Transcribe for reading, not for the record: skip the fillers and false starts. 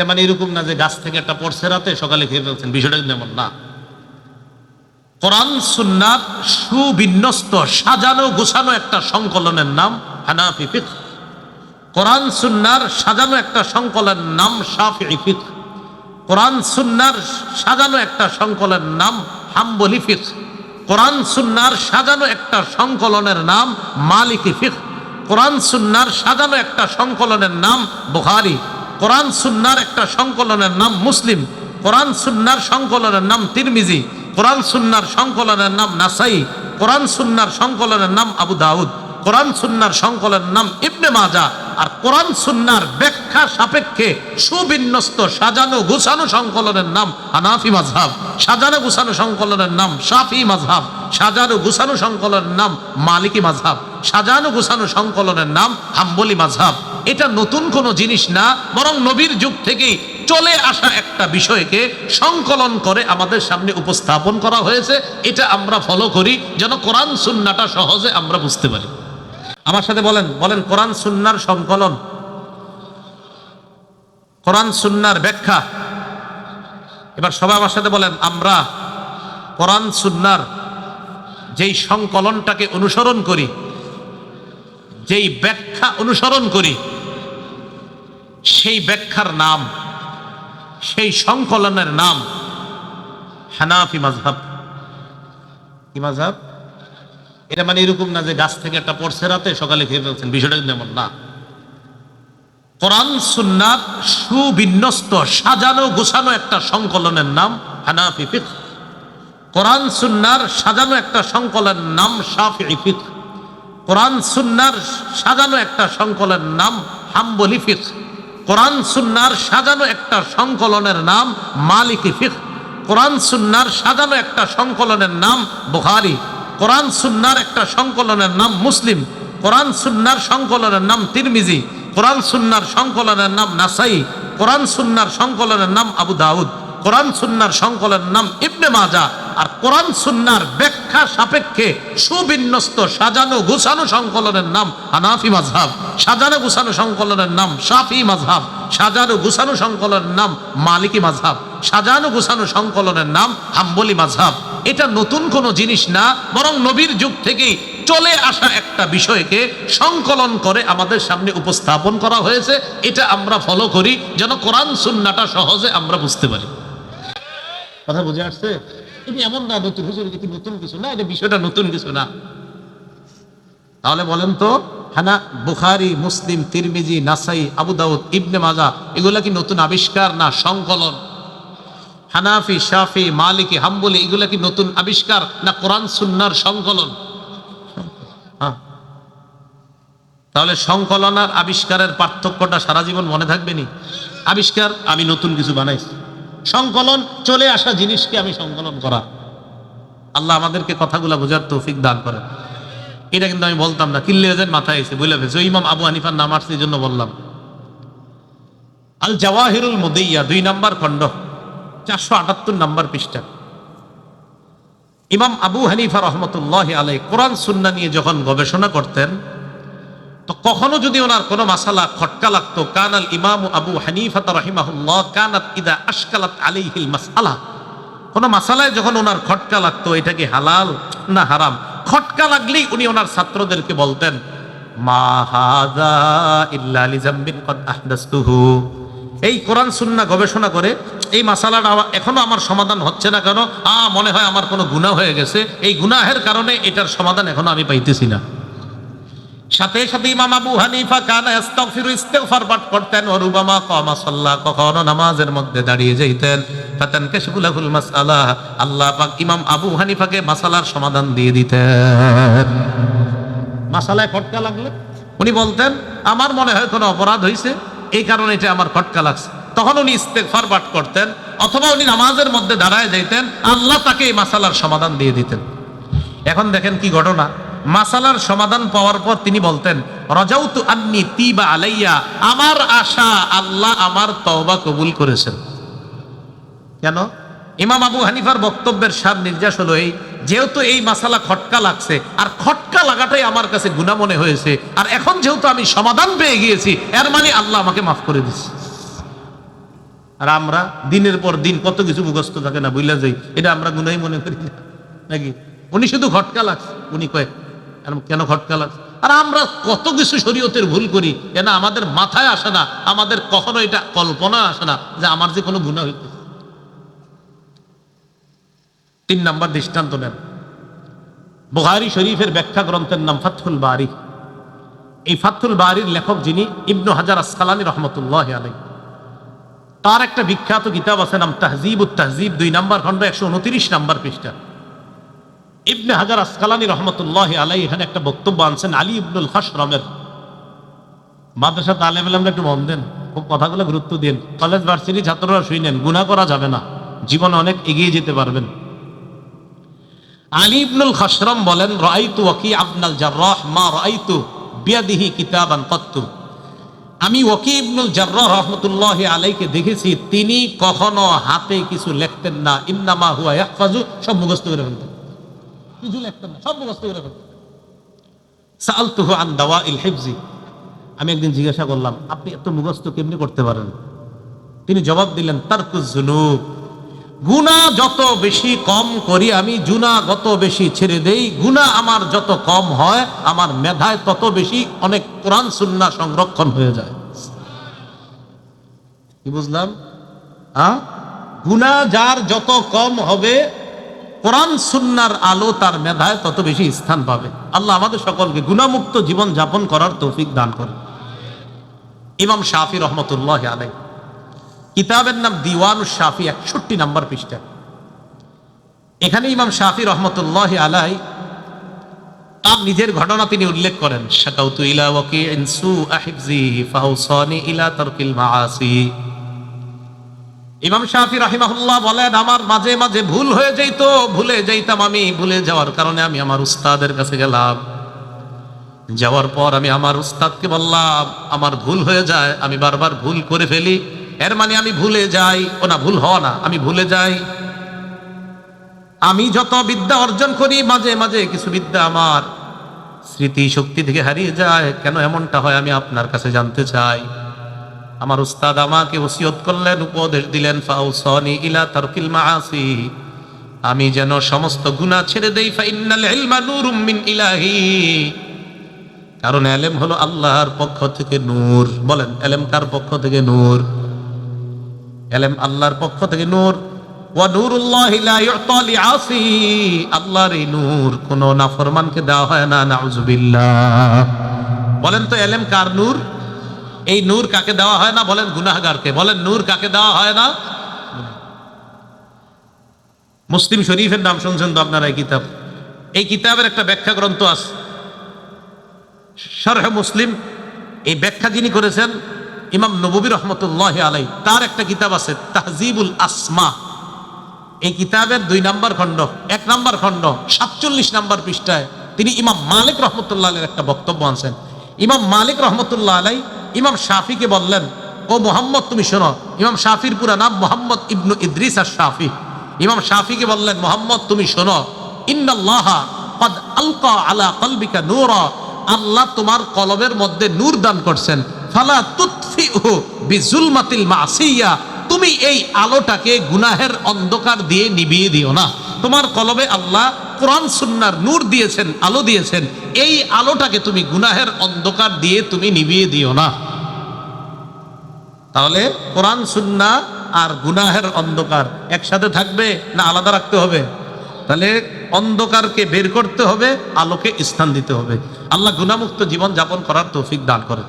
মানে এরকম না যে গাছ থেকে একটা পড়ছে রাতে সকালে খেয়ে ফেলছেন, বিষয়টা কিন্তু এমন না। কোরআন সুন্নাত সুবিন্যস্ত সাজানো গোছানো একটা সংকলনের নাম হানাফি ফিকহ। কোরআন সুন্নার সাজানো একটা সংকলনের নাম শাফিঈ ফিকহ। কোরআন সুন্নার সাজানো একটা সংকলনের নাম হাম্বলি ফিকহ। কোরআন সুন্নার সাজানো একটা সংকলনের নাম মালিকি ফিকহ। কোরআন সুন্নার সাজানো একটা সংকলনের নাম বুখারী। কোরআন সুন্নার একটা সংকলনের নাম মুসলিম। কোরআন সুন্নার সংকলনের নাম তিরমিজি। কোরআন সুন্নার সংকলনের নাম নাসাই। কোরআন সুন্নার সংকলনের নাম আবু দাউদ। কোরআন সুন্নার সংকলনের নাম ইবনে মাজাহ। আর কোরআন সুন্নার ব্যাখ্যা সাপেক্ষে সুবিন্যস্ত সাজানো গোছানো সংকলনের নাম হানাফি মাযহাব। সাজানো গোছানো সংকলনের নাম শাফিঈ মাযহাব। সাজানো গোছানো সংকলনের নাম মালিকি মাযহাব। সাজানো গোছানো সংকলনের নাম হাম্বলি মাযহাব। এটা নতুন কোনো জিনিস না, বরং নবীর যুগ থেকেই চলে আসা একটা বিষয়কে সংকলন করে আমাদের সামনে উপস্থাপন করা হয়েছে। এটা আমরা ফলো করি যেন কোরআন সুন্নাহটা সহজে আমরা বুঝতে পারি। আমার সাথে বলেন বলেন কোরআন সুন্নাহর সংকলন, কোরআন সুন্নাহর ব্যাখ্যা। এবার সবাই আমার সাথে বলেন, আমরা কোরআন সুন্নাহর যেই সংকলনটাকে অনুসরণ করি, যেই ব্যাখ্যা অনুসরণ করি, সেই ব্যাখ্যার নাম, সেই সংকলনের নাম হানাফি মাযহাব। কি মাযহাব? এটা মানে এরকম না যে গাছ থেকে একটা পড়ছে রাতে সকালে খেয়ে ফেলছেন, বিষয়টা কিন্তু এমন না। কোরআন সুন্নাত সুবিন্যস্ত সাজানো গোছানো একটা সংকলনের নাম হানাফি ফিকহ। কোরআন সুন্নার সাজানো একটা সংকলনের নাম শাফিঈ ফিকহ। কোরআন সুন্নার সাজানো একটা সংকলনের নাম হাম্বলি ফিকহ। কোরআন সুন্নার সাজানো একটা সংকলনের নাম মালিকি ফিকহ। কোরআন সুন্নার সাজানো একটা সংকলনের নাম বুখারী। কোরআন সুন্নার একটা সংকলনের নাম মুসলিম। কোরআন সুন্নার সংকলনের নাম তিরমিজি। কোরআন সুন্নার সংকলনের নাম নাসাই। কোরআন সুন্নার সংকলনের নাম আবু দাউদ। কোরআন সুন্নার সংকলনের নাম ইবনে মাজাহ। আর কোরআন সুন্নার ব্যাখ্যা সাপেক্ষে সুবিন্যস্ত সাজানো গোছানো সংকলনের নাম হানাফি মাযহাব। সাজানো গোছানো সংকলনের নাম শাফিঈ মাযহাব। সাজানো গোছানো সংকলনের নাম মালিকি মাযহাব। সাজানো গোছানো সংকলনের নাম হাম্বলি মাযহাব। এটা নতুন কোনো জিনিস না, বরং নবীর যুগ থেকেই চলে আসা একটা বিষয়কে সংকলন করে আমাদের সামনে উপস্থাপন করা হয়েছে। এটা আমরা ফলো করি যেন কোরআন সুন্নাহটা সহজে আমরা বুঝতে পারি। কথা বুঝে আসছে? এটা এমন না নতুন হুজুর কি নতুন কিছু না, এটা বিষয়টা নতুন কিছু না। তাহলে বলেন তো, হানা বুখারী, মুসলিম, তিরমিজি, নাসাই, আবু দাউদ, ইবনে মাজাহ এগুলা কি নতুন আবিষ্কার না সংকলন? হানাফি, শাফি, মালিকি, হাম্বলি এগুলা কি নতুন আবিষ্কার না কোরআন সুন্নাহর সংকলন? তাহলে সংকলন আর আবিষ্কারের পার্থক্যটা সারা জীবন মনে থাকবে নি। আবিষ্কার আমি নতুন কিছু বানাইছি, সংকলন চলে আসা জিনিসকে আমি সংকলন করা। আল্লাহ আমাদেরকে কথাগুলা বোঝার তৌফিক দান করেন। এটা কিন্তু আমি বলতাম না, কিল্লে মাথায় এসে বলে ফেলছে। ইমাম আবু হানিফার নাম আসছে এই জন্য বললাম। আল জাওয়াহিরুল মুদিয়্যা 2 নম্বর খণ্ড 478 নম্বর পৃষ্ঠা। ইমাম আবু হানিফা রাহমাতুল্লাহি আলাইহি কোরআন সুন্নাহ নিয়ে যখন গবেষণা করতেন, তো কখনো যদি ওনার কোনো মাসালা খটকা লাগতো, কানাল ইমাম আবু হানিফা রাহিমাহুল্লাহ কানাত ইদা আশকালাত আলাইহিল মাসআলা, কোনো মাসালায় যখন ওনার খটকা লাগতো এটা কি হালাল না হারাম, খটকা লাগলেই উনি ওনার ছাত্রদেরকে বলতেন, মা হাযা ইল্লা লিযামবিন কদ আহদাসতুহু। এই কোরআন সুন্নাহ গবেষণা করে এই মাসালাটা এখনো আমার সমাধান হচ্ছে না কেন? মনে হয় আমার কোনো গুনাহ হয়ে গেছে, এই গুনাহের কারণে এটার সমাধান এখনো আমি পাইতেছি না। সাথে সাথে ইমাম আবু হানিফা কানা ইস্তাগফিরু, ইস্তিগফার পাঠ করতেন। ওয়া রুবামা কামা সাল্লা, কখনো নামাজের মধ্যে দাঁড়িয়ে যাইতেন। ফাতানকাশিফু লাহুল মাসআলা, আল্লাহ পাক ইমাম আবু হানিফাকে মাসালার সমাধান দিয়ে দিতেন। মাসালায় খটকা লাগলে উনি বলতেন, আমার মনে হয় কোনো অপরাধ হয়েছে, এই কারণে এটা আমার খটকা লাগছে। তখন উনি ইস্তিগফার পাঠ করতেন, অথবা উনি নামাজের মধ্যে দাঁড়ায় যাইতেন, আল্লাহ তাকে এই মাসালার সমাধান দিয়ে দিতেন। এখন দেখেন কি ঘটনা, মাসালার সমাধান পাওয়ার পর তিনি বলতেন, রাজাউতু আন্নি তিবা আলাইয়া, আমার আশা আল্লাহ আমার তওবা কবুল করেছেন। কেন? ইমাম আবু হানিফার বক্তব্যের সার নির্যাস হলো এই, যেহেতু এই মাসালা খটকা লাগছে, আর খটকা লাগাটাই আমার কাছে গুনাহ মনে হয়েছে, আর এখন যেহেতু আমি সমাধান পেয়ে গিয়েছি, এর মানে আল্লাহ আমাকে মাফ করে দিচ্ছে। আর আমরা দিনের পর দিন কত কিছু মুখস্থ থাকে না, বুঝলা যাই, এটা আমরা গুনাই মনে করি না নাকি? উনি শুধু খটকা লাগছে, উনি কয় কেন খটকা লাগছে? আর আমরা কত কিছু শরীয়তের ভুল করি, কেন আমাদের মাথায় আসে না, আমাদের কখনো এটা কল্পনা আসে না যে আমার যে কোনো গুনাহ হইতে। 3 নাম্বার দৃষ্টান্ত নেন, বুখারী শরীফের ব্যাখ্যা গ্রন্থের নাম ফাথুল বারী। এই ফাথুল বারীর লেখক যিনি ইবনু হাজার আসকালানী রহমতুল্লাহ আলাইহি, তার একটা বিখ্যাত কিতাব আছে নাম তাহজিবুত তাহজিব, 2 নাম্বার খণ্ড 129 নাম্বার পৃষ্ঠা। ইবনে হাজার আসকালানী রহমতুল্লাহ আলাইহি এখানে একটা বক্তব্য আনছেন আলী ইবনুল খাশরমের। মাদ্রাসা তালেব ইলমরা একটু মন দেন, খুব কথাগুলো গুরুত্ব দিন, কলেজ ভার্সিটি ছাত্ররা শুনেন, গুনাহ করা যাবে না, জীবনে অনেক এগিয়ে যেতে পারবেন। আলী ইবনুল খাশরম বলেন, রাআইতু ওয়াকি ইবনুল জাররাহ মা রাআইতু বিয়াদিহি কিতাবান কত্তু। আমি ওয়াকি ইবনুল জাররাহ রাহমাতুল্লাহি আলাইহিকে দেখেছি, তিনি কখনো হাতে কিছু লিখতেন না, ইন্নামা হুয়া ইয়াহফাজু, সব মুখস্থ করে ফেলতেন, কিছু লিখতেন না, সব মুখস্থ করে ফেলতেন। সাআলতুহু আন দাওয়াইল হিফজি, আমি একদিন জিজ্ঞাসা করলাম, আপনি এত মুখস্থ কেমনি করতে পারেন? তিনি জবাব দিলেন, তারকুজ যুনুব, গুনাহ যত বেশি কম করি আমি, গুনাহ যত বেশি ছেড়ে দেই, গুনাহ আমার যত কম হয়, আমার মেধায় তত বেশি অনেক কোরআন সুন্নাহ সংরক্ষণ হয়ে যায়। কি বুঝলাম? গুনাহ যার যত কম হবে, কোরআন সুন্নাহর আলো তার মেধায় তত বেশি স্থান পাবে। আল্লাহ আমাদের সকলকে গুনাহমুক্ত জীবন যাপন করার তৌফিক দান করেন। ইমাম শাফি রহমতুল্লাহ আলাইহি, কিতাবের নাম দিওয়ানুশ শাফি, 61 নাম্বার পৃষ্ঠা। এখানে ইমাম শাফি রহমতুল্লাহ আলাইহি তার নিজের ঘটনা তিনি উল্লেখ করেন, শাকাউতু ইলা ওয়াকিইন সুআ হিফজি ফাউসানি ইলা তারকিল মাআসি। ইমাম শাফি রাহিমাহুল্লাহ বলেন, আমার মাঝে মাঝে ভুল হয়ে যেত, ভুলে যাইতাম আমি, ভুলে যাওয়ার কারণে আমি আমার উস্তাদের কাছে গেলাম, যাওয়ার পর আমি আমার উস্তাদকে বললাম আমার ভুল হয়ে যায়, আমি বারবার ভুল করে ফেলি, এর মানে আমি ভুলে যাই, ও না ভুল হওয়া না, আমি ভুলে যাই। আমি যত বিদ্যা অর্জন করি, মাঝে মাঝে কিছু বিদ্যা আমার স্মৃতি শক্তি থেকে হারিয়ে যায়, কেন এমনটা হয় আমি আপনার কাছে জানতে চাই। আমার উস্তাদ আমাকে ওসিয়ত করলেন, উপদেশ দিলেন, ফাউসানি ইলা তারকিল মাআসি, আমি যেন সমস্ত গুনাহ ছেড়ে দেই। ফাইন্নাল ইলমা নূরুম মিন ইলাহি, কারণ ইলম হলো আল্লাহর পক্ষ থেকে নূর। বলেন, ইলম কার পক্ষ থেকে নূর? ইলম আল্লাহর পক্ষ থেকে নূর। ওয়া নূরুল্লাহি লা ইউতা লিআসি, আল্লাহর এই নূর কোন নাফরমানকে দেওয়া হয় না, নাউযুবিল্লাহ। বলেন তো ইলম কার নূর? এই নূর কাকে দেওয়া হয় না? বলেন গুনাহগারকে। বলেন নূর কাকে দেওয়া হয় না? মুসলিম শরীফের নাম শুনছেন তো আপনারা? এই কিতাব, এই কিতাবের একটা ব্যাখ্যা গ্রন্থ আছে, শরহ মুসলিম। এই ব্যাখ্যা যিনি করেছেন ইমাম নববী রহমতুল্লাহ আলাইহি, তার একটা কিতাব আছে তাহজিবুল আসমা। এই কিতাবের 2 নাম্বার খণ্ড, 1 নাম্বার খণ্ড 47 নাম্বার পৃষ্ঠায় তিনি ইমাম মালিক রহমতুল্লাহ আলাইহির একটা বক্তব্য আনছেন। ইমাম মালিক রহমতুল্লাহ আলাইহি ইমাম শাফিকে বললেন, ও মুহাম্মদ তুমি শোনো। ইমাম শাফির পুরা নাম মুহাম্মদ ইবনু ইদ্রিস আশ-শাফি। ইমাম শাফিকে বললেন, মুহাম্মদ তুমি শোনো, ইন্নাল্লাহা ক্বাদ আলকা আলা কলবিকা নূরা, আল্লাহ তোমার কলবের মধ্যে নূর দান করছেন। ফালা তুতফিহু বিজুলমাতিল মাসিয়া, তুমি এই আলোটাকে গুনাহের অন্ধকার দিয়ে নিভিয়ে দিও না। তোমার কলবে আল্লাহ কোরআন সুন্নাহর নূর দিয়েছেন, আলো দিয়েছেন, এই আলোটাকে তুমি গুনাহের অন্ধকার দিয়ে তুমি নিভিয়ে দিও না। তাহলে কোরআন সুন্নাহ আর গুনাহের অন্ধকার একসাথে থাকবে না আলাদা রাখতে হবে? তাহলে অন্ধকারকে বের করতে হবে, আলোকে স্থান দিতে হবে। আল্লাহ গুনাহমুক্ত জীবন যাপন করার তৌফিক দান করেন।